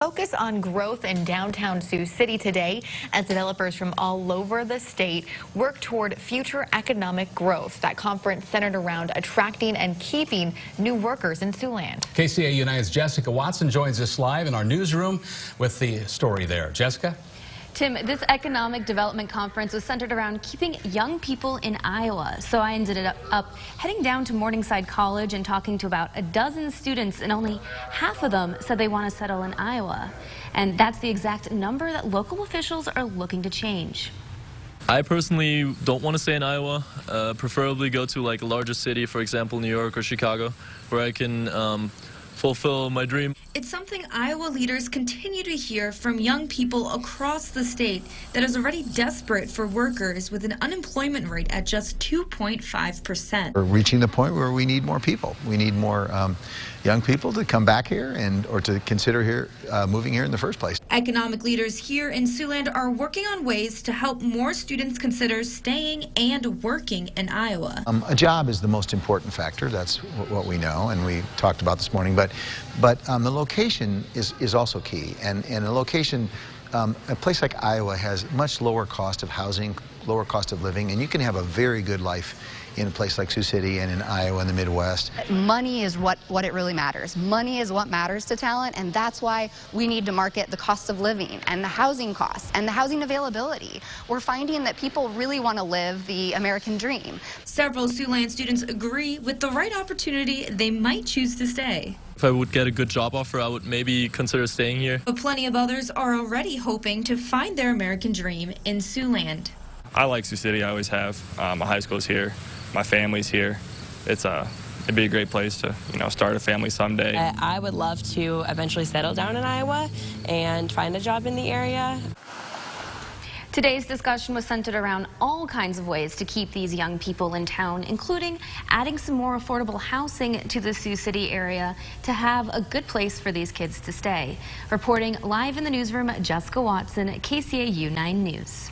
Focus on growth in downtown Sioux City today as developers from all over the state work toward future economic growth. That conference centered around attracting and keeping new workers in Siouxland. KCAU-9's Jessica Watson joins us live in our newsroom with the story there. Jessica? Tim, this economic development conference was centered around keeping young people in Iowa. So I ended up heading down to Morningside College and talking to about a dozen students, and only half of them said they want to settle in Iowa. And that's the exact number that local officials are looking to change. I personally don't want to stay in Iowa, preferably go to like a larger city, for example, New York or Chicago, where I can fulfill my dream. It's something Iowa leaders continue to hear from young people across the state that is already desperate for workers with an unemployment rate at just 2.5%. We're reaching the point where we need more people. We need more young people to come back here or to consider moving here in the first place. Economic leaders here in Siouxland are working on ways to help more students consider staying and working in Iowa. A job is the most important factor. That's what we know, and we talked about this morning. But the location is also key, and a location, a place like Iowa has much lower cost of housing, lower cost of living, and you can have a very good life in a place like Sioux City and in Iowa and the Midwest. Money is what it really matters. Money is what matters to talent, and that's why we need to market the cost of living and the housing costs and the housing availability. We're finding that people really want to live the American dream. Several Siouxland students agree with the right opportunity they might choose to stay. If I would get a good job offer, I would maybe consider staying here. But plenty of others are already hoping to find their American dream in Siouxland. I like Sioux City. I always have. My high school's here. My family's here. It'd be a great place to, start a family someday. I would love to eventually settle down in Iowa and find a job in the area. Today's discussion was centered around all kinds of ways to keep these young people in town, including adding some more affordable housing to the Sioux City area to have a good place for these kids to stay. Reporting live in the newsroom, Jessica Watson, KCAU 9 News.